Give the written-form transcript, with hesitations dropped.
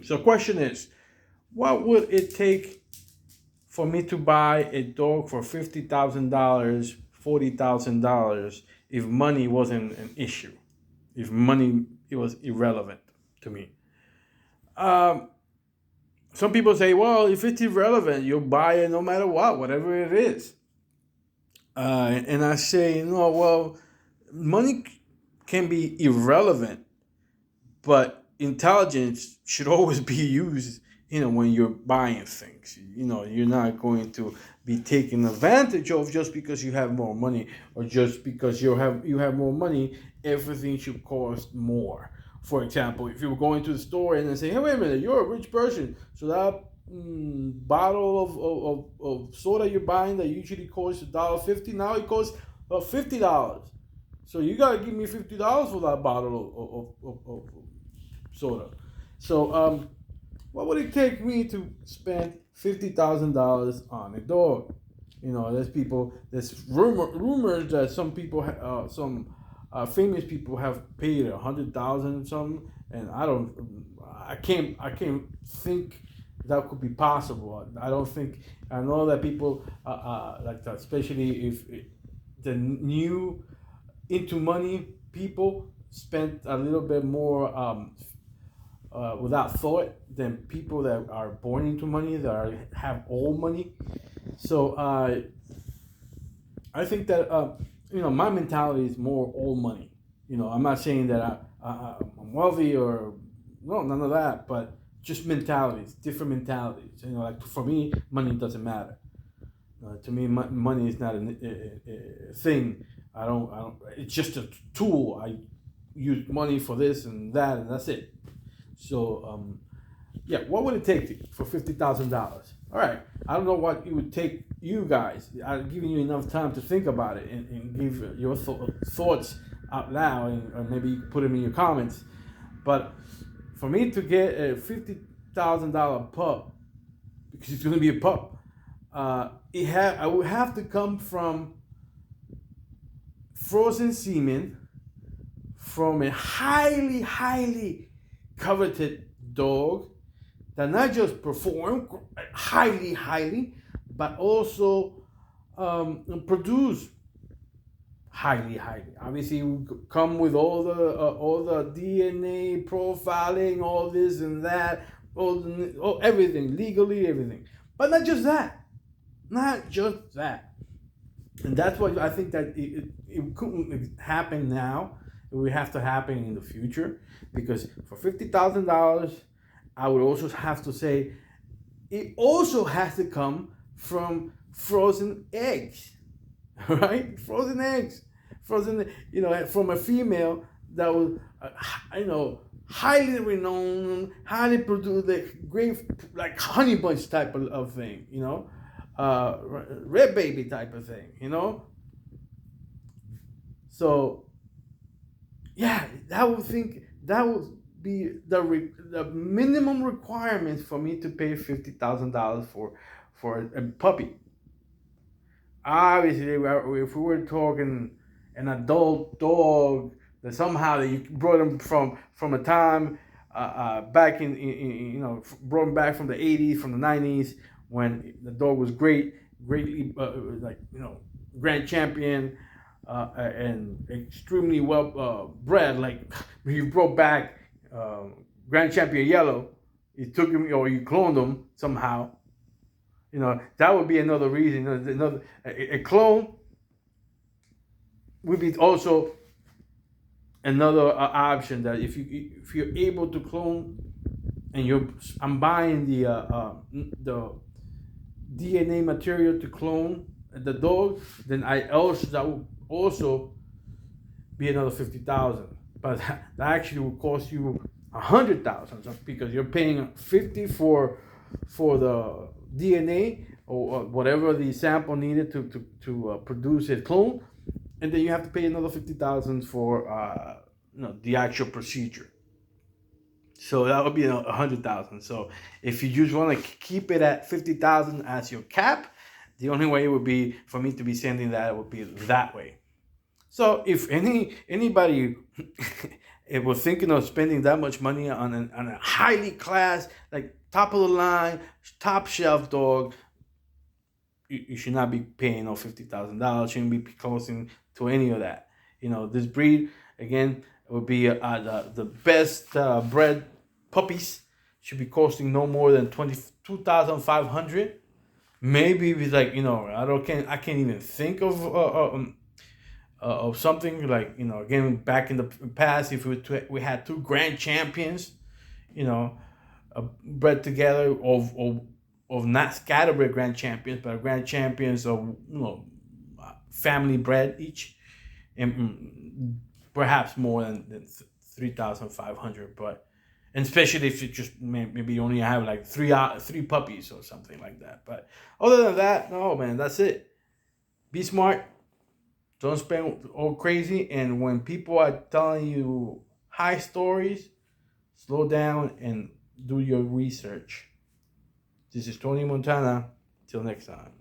So question is, what would it take for me to buy a dog for $50,000, $40,000 if money wasn't an issue? If money it was irrelevant to me. Um, some people say, well, if it's irrelevant, you'll buy it no matter what, whatever it is. And I say, no, well, money can be irrelevant, but intelligence should always be used, when you're buying things. You're not going to be taken advantage of just because you have more money, or just because you have more money, everything should cost more. For example, if you were going to the store and they say, hey, wait a minute, you're a rich person, so that bottle of soda you're buying that usually costs $1.50, now it costs $50. So you gotta give me $50 for that bottle of soda. So what would it take me to spend $50,000 on a dog? There's rumors that some people, some famous people have paid 100,000 something, and I can't think that could be possible. I don't think. I know that people like that, especially if the new into money people spend a little bit more without thought than people that are born into money, have all money. So I think that my mentality is more all money. I'm not saying that I'm wealthy or no, none of that, but just mentalities, different mentalities. Like for me, money doesn't matter. To me, money is not a thing. I don't. It's just a tool. I use money for this and that, and that's it. So, yeah, what would it take for $50,000? All right, I don't know what it would take you guys. I've given you enough time to think about it and give your thoughts out loud, or maybe you can put them in your comments. But for me to get a $50,000 pup, because it's going to be a pup, I would have to come from frozen semen from a highly, highly coveted dog that not just perform highly, highly, but also produce highly, highly. Obviously, we come with all the DNA profiling, all this and that, everything legally, everything. But not just that. And that's why I think that it couldn't happen now. It would have to happen in the future, because for $50,000, I would also have to say it also has to come from frozen eggs, right? Frozen eggs, from a female that was, highly renowned, highly produced, like great, like honey bunch type of thing, red baby type of thing. So yeah, that would be the minimum requirements for me to pay $50,000 for a puppy. Obviously, if we were talking an adult dog that somehow that you brought them from a time back brought them back from the '80s, from the '90s, when the dog was greatly like grand champion, and extremely well bred. Like you brought back Grand Champion Yellow, you took him or you cloned him somehow. That would be another reason. Another a clone would be also another option, that if you're able to clone, and I'm buying the DNA material to clone the dog, then that would also be another 50,000. But that actually will cost you 100,000, because you're paying 50 for the DNA, or whatever the sample needed to produce a clone, and then you have to pay another 50,000 for the actual procedure. So that would be 100,000. So if you just want to keep it at 50,000 as your cap, the only way it would be for me to be sending that would be that way. So if anybody if we're thinking of spending that much money on a highly class, like top of the line, top shelf dog, you should not be paying no $50,000. Shouldn't be closing to any of that. This breed again would be the best bred puppies should be costing no more than 22,500. Maybe if it's like I can't even think of something like again back in the past if we had two grand champions, bred together of not scatterbred grand champions, but grand champions of family bred each, and perhaps more than 3,500. But and especially if you just maybe you only have like three puppies or something like that. But other than that, no man, that's it. Be smart. Don't spend all crazy. And when people are telling you high stories, slow down and do your research. This is Tony Montana. Till next time.